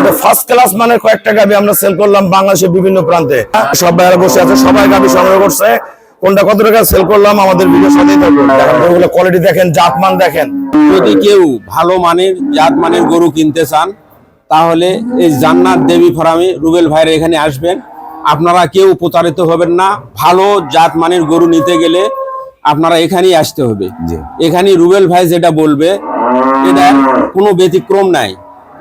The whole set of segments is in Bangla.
আমাদের ফার্স্ট ক্লাস মানের কয়েকটা গাবি আমরা সেল করলাম বাংলাদেশের বিভিন্ন প্রান্তে। সব ভাইরা বসে আছে, সবাই গাবি সংগ্রহ করছে। কোনটা কত টাকা সেল করলাম আমাদের ভিডিওর সাথেই থাকুন। দেখেন গরুগুলো কোয়ালিটি দেখেন, জাতমান দেখেন। যদি কেউ ভালো মানের জাতমানের গরু কিনতে চান তাহলে এই জান্নাত দেবী ফার্মে রুবেল ভাইয়ের এখানে আসবেন। আপনারা কেউ প্রতারিত হবেন না। ভালো জাতমানের গরু নিতে গেলে আপনারা এখানেই আসতে হবে। এখানে রুবেল ভাই যেটা বলবে এটা কোনো ব্যতিক্রম নাই,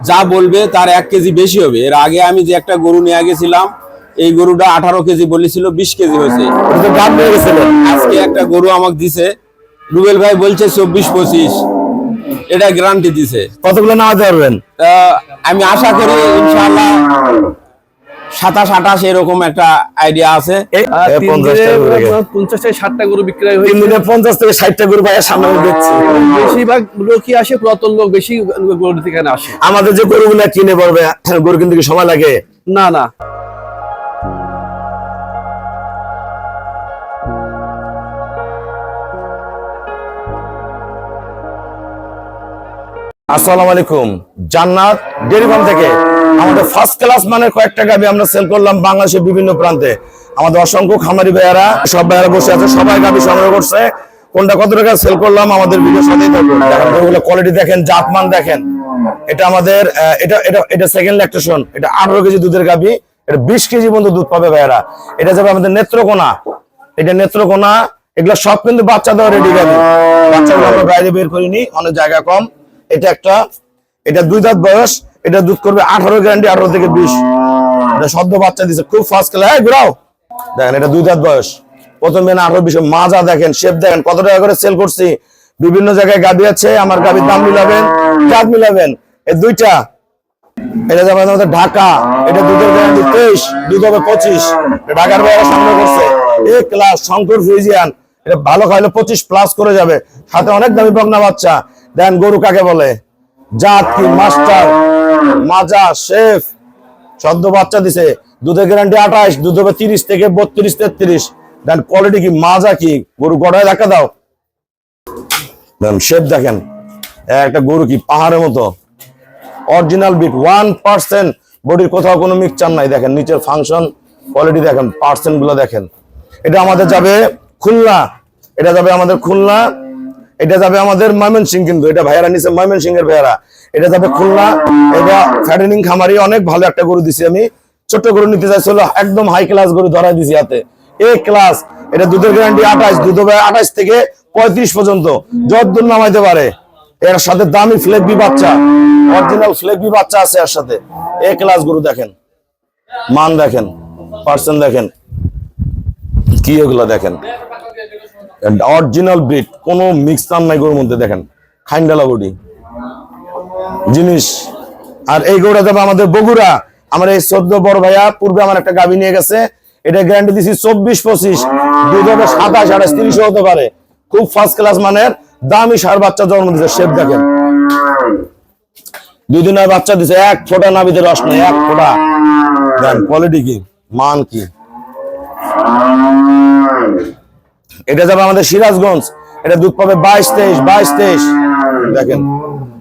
যা বলবে তার 1 কেজি বেশি হবে। এর আগে আমি যে একটা গরু নিয়ে গেছিলাম, এই গরুটা 18 কেজি বলেছিল, 20 কেজি হয়েছে। আজকে একটা গরু আমাকে দিছে, রুবেল ভাই বলছে 24-25, এটা গ্যারান্টি দিছে। কতগুলো নামাতে পারবেন? আমি আশা করি ইনশাআল্লাহ 27-28 এরকম একটা আইডিয়া আছে। 50-60টা গরু বিক্রয় হয়েছে। 50 থেকে 60টা গরু ভাইয়ের সামনে দেখছি। বেশিরভাগ লোকই আসে, পুরাতন লোক বেশি গরু এখানে আসে। আমাদের যে গরুগুলো কিনে পড়বে, গরু কিনতে কি সময় লাগে? না না। আসসালামু আলাইকুম। জান্নাত ডেইরি ফার্ম থেকে আমাদের ফার্স্ট ক্লাস মানের কয়েকটা গাবি আমরা সেল করলাম বাংলাদেশের বিভিন্ন প্রান্তে। আমাদের অসংখ্য খামারি ভাইয়ারা, সব ভাইয়ারা বসে আছে, সবাই গাবি সংগ্রহ করছে। কোনটা কত টাকা সেল করলাম আমাদের ভিডিওর সাথেই থাকুন। দেখেন গরুগুলো কোয়ালিটি দেখেন, জাতমান দেখেন। এটা আমাদের এটা সেকেন্ড ল্যাকটেশন। এটা 18 কেজি দুধের গাবি। এটা 20 কেজি পর্যন্ত দুধ পাবে ভাইয়ারা। এটা যাবে আমাদের নেত্রকোনা। এটা নেত্রকোনা। এগুলো সব কিন্তু বাচ্চা দেওয়া রেডি গাবি। বাচ্চাগুলো আমরা বাইরে বের করিনি, অনেক জায়গা কম। এটা 2 দাঁত বয়স। এটা দুধ করবে 18 গ্যারান্টি, 18 থেকে 20। এটা সদ্য বাচ্চা দিছে, খুব ফার্স্ট ক্লাস। ঘুরাও দেখেন, এটা 2 দাঁত বয়স। প্রথমে 18-20 মাজা দেখেন, শেপ দেখেন, কত টাকা করে সেল করছি। বিভিন্ন জায়গায় গাবি আছে, আমার গাবির দাম মিলাবেন, জাত মিলাবেন। এই দুইটা এটা যাবে আমাদের ঢাকা। এটা দুধের গ্যারান্টি 23, দুধ হবে 25। ঢাকার বাইরে সংগ্রহ করছে এ ক্লাস শঙ্কর ফ্রিজিয়ান। এটা ভালো খাইলে 25+ করে যাবে, সাথে অনেক দামি বকনা বাচ্চা। দেন গরু কাকে বলে, জাত কি, মাস্টার, মাজা, শেফ, সদ্য বাচ্চা দিছে। দুধের গ্যারান্টি 28, দুধ হবে 30 থেকে 32-33। দেন কোয়ালিটি কি, মাজা কি, গরু গড়ায় দেখা দাও। দেন শেফ দেখেন, একটা গরু কি পাহাড়ের মতো, অরিজিনাল বিট 1%। বডির কোথাও কোনো মিক্সচার নাই। দেখেন নিচের ফাংশন, কোয়ালিটি দেখেন, পার্সেন্ট গুলো দেখেন। এটা আমাদের যাবে খুলনা। এটা যাবে আমাদের খুলনা। এটা যাবে আমাদের ময়মনসিংহ। কিন্তু এটা ভাইয়ারা নিচে ময়মনসিংহের ভাইয়ারা। এটা যাবে খুলনা। এটা ফ্যাটেনিং খামারি, অনেক ভালো একটা গরু দিছি আমি। ছোট গরু নিতে চাইছিল, একদম হাই ক্লাস গরু ধরাই দিছি হাতে, এ ক্লাস। এটা দুধের গ্যারান্টি 28, দুধ হবে 28 থেকে 35 পর্যন্ত, যতদূর নামাইতে পারে। এর সাথে দামি ফ্লেগবি বাচ্চা, অরিজিনাল ফ্লেগবি বাচ্চা আছে এর সাথে। এ ক্লাস গরু দেখেন, মান দেখেন, পার্সেন্ট দেখেন, কি এগুলো দেখেন, অরিজিনাল ব্রিড, কোনো মিক্সচার নাই গরুর মধ্যে। দেখেন খাইন্ডালা বডি জিনিস। আর এই গরুটা যাবে আমাদের বগুড়া। আমার এই 14 বড় ভাইয়া পূর্বে আমার একটা গাভী নিয়ে গেছে। এটা গ্যারান্টি দিছি 24-25, দুধ হবে 27-28-30 হতে পারে। খুব ফার্স্ট ক্লাস মানের দামি সার বাচ্চা জন্ম দিছে। শেপ দেখেন, 2 দিনের বাচ্চা দিছে, 1 ফোঁটা নাভিতে রস নেই, 1 ফোঁটা। দেন কোয়ালিটি কি, মান কি। এটা যাবে আমাদের সিরাজগঞ্জ। এটা দুধ পাবে 22-23। দেখেন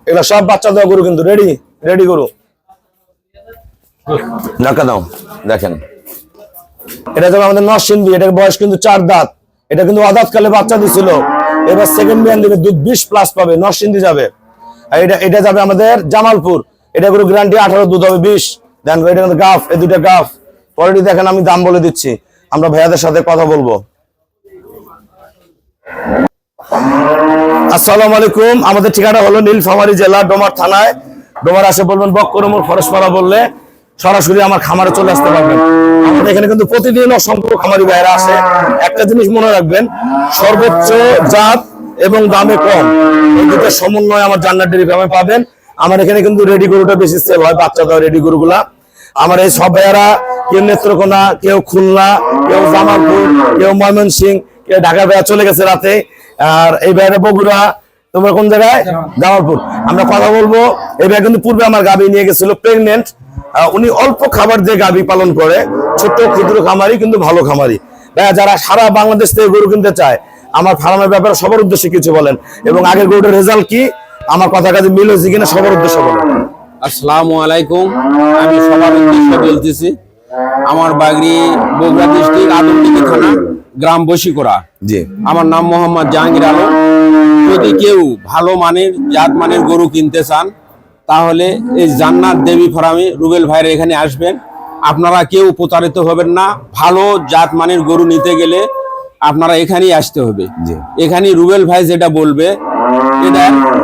এগুলো সব বাচ্চা দেওয়া গরু, কিন্তু রেডি গরু। ঢাকা দাও দেখেন। এটা যাবে আমাদের নরসিংদী। এটার বয়স কিন্তু 4 দাঁত। এটা কিন্তু আদাত কালে বাচ্চা দিছিল, এবার সেকেন্ড বিয়ান দিবে, দুধ 20+ পাবে। নরসিংদী যাবে। আর এটা যাবে আমাদের জামালপুর। এটা গরু গ্যারান্টি 18, দুধ হবে 20। দেন এটা কিন্তু গাফ, এই দুইটা গাফ। কোয়ালিটি দেখেন, আমি দাম বলে দিচ্ছি, আমরা ভাইয়াদের সাথে কথা বলবো। আসসালামু আলাইকুম। আমাদের ঠিকানা হলো নীলফামারী জেলা, ডোমার থানায়। ডোমার আসে বলবেন বক্করমুর ফরেশপাড়া বললে সরাসরি আমার খামারে চলে আসতে পারবেন। আমাদের এখানে কিন্তু প্রতিদিন অসংখ্য খামারি ভাইরা আসে। একটা জিনিস মনে রাখবেন, সর্বোচ্চ জাত এবং দামে কম, এই দুটো সমন্বয় আমার জান্নাত ডেইরি ফার্মে পাবেন। আমার এখানে কিন্তু রেডি গরুটা বেশি সেল হয়, বাচ্চা দেওয়া রেডি গরুগুলা। আমার এই সব ভাইয়ারা, কেউ নেত্রকোনা, কেউ খুলনা, কেউ জামালপুর, কেউ ময়মনসিংহ, কেউ ঢাকা ভাইয়া চলে গেছে রাতে। আর এই ভাইয়ারা বগুড়া। তোমরা কোন জায়গায়? জামালপুর। আমরা কথা বলবো। এই ভাইয়া কিন্তু পূর্বে আমার গাভী নিয়ে গেছিল, প্রেগনেন্ট। উনি অল্প খাবার দিয়ে গাভী পালন করে, ছোট ক্ষুদ্র খামারি, কিন্তু ভালো খামারি। ভাইয়া যারা সারা বাংলাদেশ থেকে গরু কিনতে চায়, আমার ফার্মের ব্যাপারে সবার উদ্দেশ্যে কিছু বলেন, এবং আগের গরুটার রেজাল্ট কি, আমার কথা কাজে মিল হয়েছে কিনা সবার উদ্দেশ্যে বলেন। আসসালামু আলাইকুম। আমি সবার উদ্দেশ্যে বলতেছি, আমার বাড়ি বগুড়া ডিস্ট্রিক্ট আদমদীঘি থানা, গ্রাম বশিকোড়া। জি আমার নাম মোহাম্মদ জাহাঙ্গীর আলম। যদি কেউ ভালো মানের জাত মানের গরু কিনতে চান, তাহলে এই জান্নাত দেবী ফার্মে রুবেল ভাইয়ের এখানে আসবেন। আপনারা কেউ প্রতারিত হবেন না। ভালো জাত মানের গরু নিতে গেলে আপনারা এখানেই আসতে হবে। জি। এখানে রুবেল ভাই যেটা বলবে এটা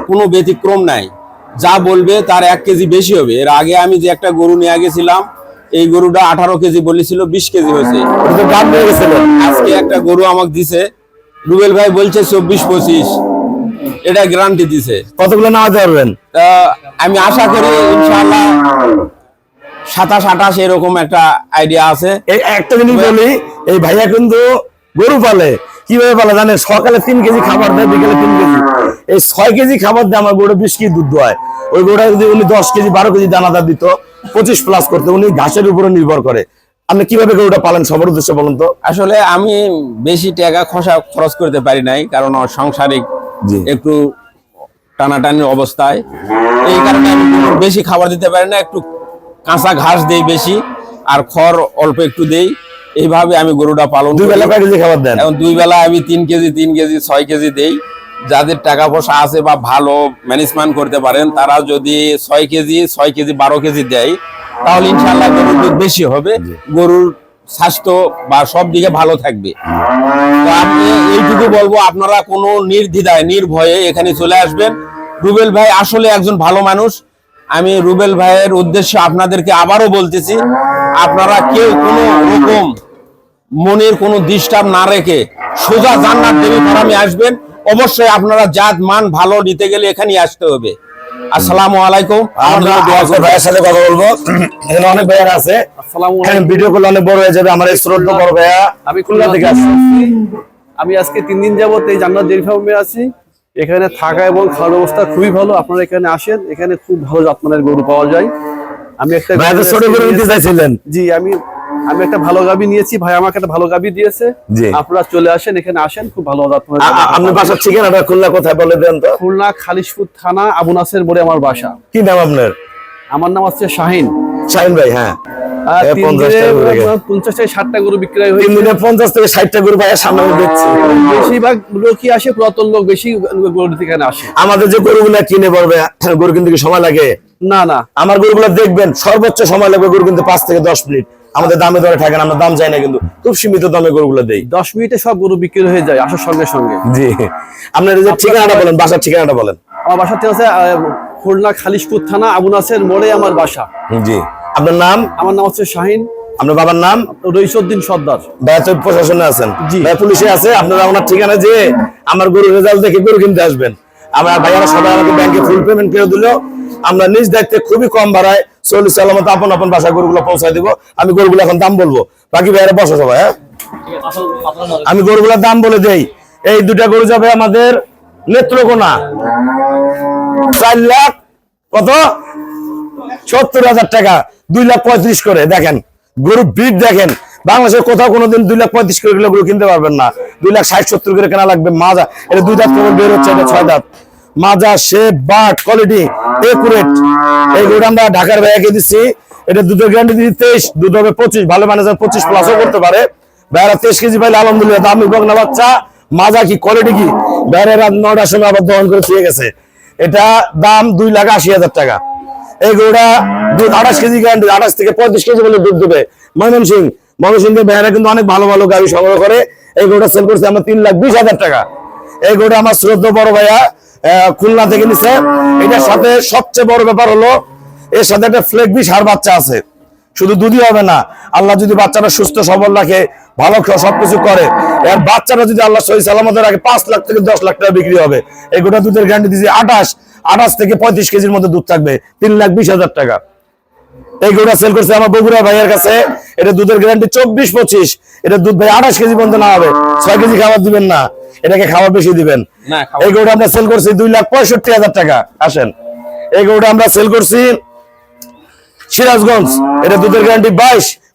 কোনো ব্যতিক্রম নাই। যা বলবে তার 1 কেজি বেশি হবে। এর আগে আমি যে একটা গরু নিয়ে গেছিলাম, এই গরুটা 18 কেজি বলেছিল, 20 কেজি হয়েছে। ওটা তো দাম নিয়ে গেছিলেন। আজকে একটা গরু আমাকে দিছে, রুবেল ভাই বলছে 24-25, এটা গ্যারান্টি দিছে। কতগুলো নামাতে পারবেন? তা আমি আশা করি ইনশাআল্লাহ 27-28 এরকম একটা আইডিয়া আছে। এই একটা জিনিস বলি, এই ভাইয়া কিন্তু গরু পালে। কিভাবে পালে জানেন? সকালে 3 কেজি খাবার দেয়, বিকেলে 3 কেজি। এই 6 কেজি খাবার দিয়ে আমার গরু 20 কেজি দুধ হয়। ওই গরুটা যদি উনি 10 কেজি 12 কেজি দানাদার দিত, 25 প্লাস করতে। উনি ঘাসের উপরে নির্ভর করে। আপনি কিভাবে গরুটা পালেন সবার উদ্দেশ্যে বলুন তো? আসলে আমি বেশি টাকা খরচ করতে পারি নাই, কারণ আমার সাংসারিক জি। একটু টানাটানির অবস্থায়, এই কারণে আমি গরুর বেশি খাবার দিতে পারি না। একটু কাঁচা ঘাস দেই বেশি, আর খড় অল্প একটু দেই। এইভাবে আমি গরুটা পালন দুই করি। বেলা কয় কেজি খাবার দেন? এখন 2 বেলা আমি 3 কেজি 6 কেজি দেই। যাদের টাকা পয়সা আছে বা ভালো ম্যানেজমেন্ট করতে পারেন, তারা যদি 6 কেজি 12 কেজি দেয়, তাহলে ইনশাআল্লাহ গরুর দুধ বেশি হবে, গরুর স্বাস্থ্য বা সব দিকে ভালো থাকবে। তো আমি এইটুকু বলবো, আপনারা কোনো নির্দ্বিধায় নির্ভয়ে এখানে চলে আসবেন। রুবেল ভাই আসলে একজন ভালো মানুষ। আমি রুবেল ভাইয়ের উদ্দেশ্যে আপনাদেরকে আবারও বলতেছি, আপনারা কেউ কোনো রকম মনের কোনো ডিস্টার্ব না রেখে সোজা জান্নাত দেবী ফার্মে আসবেন। অবশ্যই আপনারা জাত মান ভালো নিতে গেলে এখানে আসতে হবে। আসসালামু আলাইকুম। আমরা আপনার ভাইয়ের সাথে কথা বলবো। এখানে অনেক ভাইয়ার আছে। আসসালামু এখানে আলাইকুম। ভিডিও করলে অনেক বড় হয়ে যাবে। আমার এই শ্রদ্ধা বড় ভাইয়া আমি খুলনা থেকে আসছি। আমি আজকে 3 দিন যাবত এই জান্নাত ডেইরি ফার্মে আছি। এখানে থাকা এবং খাওয়ার ব্যবস্থা খুবই ভালো। আপনারা এখানে আসেন, এখানে খুব ভালো জাতমানের গরু পাওয়া যায়। আমি একটা ভাইয়া তো ছোট করে নিতে চাইছিলেন। জি, আমি একটা ভালো গাবি নিয়েছি, ভাই আমাকে একটা ভালো গাবি দিয়েছে। জি। আপনারা চলে আসেন, এখানে আসেন, খুব ভালো জাতমানের আপনি বাসার ঠিকানাটা খুলনা কোথায় বলে দেন তো? খুলনা খালিশপুর থানা, আবু নাসের মোড়ে আমার বাসা। কি নাম আপনার? আমার নাম হচ্ছে শাহিন। শাহিন ভাই। হ্যাঁ, আর 50 টাকা করে গেছে। 50 থেকে 60টা গরু বিক্রয় 3 হয়েছে। দিনে 50 থেকে 60টা গরু ভাইয়ের সামনে আমি দেখছি। বেশিরভাগ লোকই আসে, পুরাতন লোক বেশি গরু এখানে আসে। আমাদের যে গরুগুলা কিনে পড়বে, গরু কিনতে কি সময় লাগে? না না, আমার গরুগুলা দেখবেন সর্বোচ্চ সময় লাগবে গরু কিনতে 5 থেকে 10 মিনিট। আমাদের দামে দরে থাকে না, আমরা দাম চাই না, কিন্তু খুব সীমিত দামে গরুগুলো দেই। 10 মিনিটে সব গরু বিক্রি হয়ে যায় আসার সঙ্গে সঙ্গে। জি। আপনার এই যে ঠিকানাটা বলেন, বাসার ঠিকানাটা বলেন। আমার বাসাতে আছে খুলনা খালিশপুর থানা, আবু নাসের মোড়ে আমার বাসা। জি। আপনার নাম? আমার নাম হচ্ছে শাহিন। আপনার বাবার নাম? রইসউদ্দিন সর্দার। ভাইয়া তো প্রশাসনে আছেন। জি। ভাইয়া পুলিশে আছে। আপনারা ওনার ঠিকানা যে আমার গরুর রেজাল্ট দেখে গরু কিনতে আসবেন। আমরা ভাইয়ারা সবাই আমাকে ব্যাংকে ফুল পেমেন্ট করে দিল। আমরা নিজ দায়িত্বে খুবই কম ভাড়ায় সলিড সালামত আপন আপন বাসায় গরুগুলো পৌঁছায় দিব। আমি গরুগুলো এখন দাম বলবো, বাকি ভাইয়ারা বসো সবাই। হ্যাঁ, আমি গরুগুলোর দাম বলে দেই। এই দুটা গরু যাবে আমাদের নেত্রকোনা, 4 লাখ কত 70,000 টাকা, 2,35,000 করে। দেখেন গরু ব্রিড দেখেন, বাংলাদেশের কোথাও কোনোদিন 2,35,000 করে গরু কিনতে পারবেন না। 2,60-70 করে কেনা লাগবে। মাজা এটা 2 দাঁত কেবল বের হচ্ছে, এটা 6 দাঁত। মাজা, শেপ, বাট, কোয়ালিটি একুরেট। এই গরুটা আমরা ঢাকার ভাইয়াকে দিচ্ছি। এটা দুধের গ্যারান্টি দিচ্ছি 23, দুধ হবে 25, ভালো ম্যানেজার 25 প্লাসও করতে পারে। ভাইয়ারা 23 কেজি পাইলে আলহামদুলিল্লাহ। দামি বগনা বাচ্চা, মাজা কি কোয়ালিটি কি, ভাইয়ারা রাত 9টার সময় আবার দহন করে ফিরে গেছে। এটা দাম 2,80,000 টাকা। এই গরুটা দুধ 28 কেজি গ্যারান্টি, 28 থেকে 35 কেজি বলে দুধ দেবে। ময়মনসিংহ ভাইয়ারা কিন্তু অনেক ভালো ভালো গাড়ি সংগ্রহ করে। এই গরুটা সেল করছে আমরা 3,20,000 টাকা। এই গরুটা আমার শ্রদ্ধা বড় ভাইয়া খুলনা থেকে নিছে। এটার সাথে সবচেয়ে বড় ব্যাপার হলো, এর সাথে একটা ফ্লেগবি সার বাচ্চা আছে। শুধু দুধই হবে না, আল্লাহ যদি বাচ্চাটা সুস্থ সবল রাখে, ভালো সবকিছু করে, এর বাচ্চাটা যদি আল্লাহ সহি সালামতে রাখে, 5 লাখ থেকে 10 লাখ টাকা বিক্রি হবে। এই গোটা দুধের গ্যারান্টি দিয়েছি 28 থেকে 35 কেজির মধ্যে দুধ থাকবে, 3,20,000 টাকা। এই গরুটা সেল করছে আমার বগুড়া ভাইয়ের কাছে। এটা দুধের গ্যারান্টি 24-25। এটা দুধ ভাই 28 কেজি পর্যন্ত না হবে। 6 কেজি খাবার দিবেন না, এটাকে খাবার বেশি দিবেন। এই গরুটা আমরা সেল করছি 2,65,000 টাকা। আসেন, এই গরুটা আমরা সেল করছি সিরাজগঞ্জ। এটা দুধের গ্যারান্টি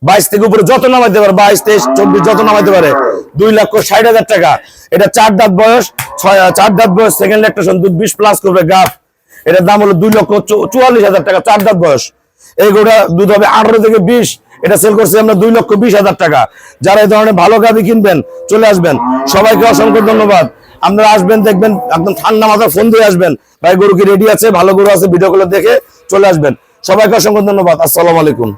22 থেকে উপরে যত নামাইতে পারে, 22, 23, 24 যত নামাইতে পারে, 2,60,000 টাকা। এটা 4 দাঁত বয়স, 4 দাঁত বয়স, সেকেন্ড ল্যাকটেশন, দুধ 20 প্লাস করবে গাফ। এটার দাম হলো 2,44,000 টাকা, 4 দাঁত বয়স। এই গরুটা দুধ হবে 18 থেকে 20, এটা সেল করছি আমরা 2,20,000 টাকা। যারা এই ধরনের ভালো গাভী কিনবেন চলে আসবেন। সবাইকে অসংখ্য ধন্যবাদ। আপনারা আসবেন, দেখবেন একদম ঠান্ডা মাথায় ফোন দিয়ে আসবেন, ভাই গরু কি রেডি আছে, ভালো গরু আছে, ভিডিও কলে দেখে চলে আসবেন। সবাইকে অসংখ্য ধন্যবাদ। আসসালামু আলাইকুম।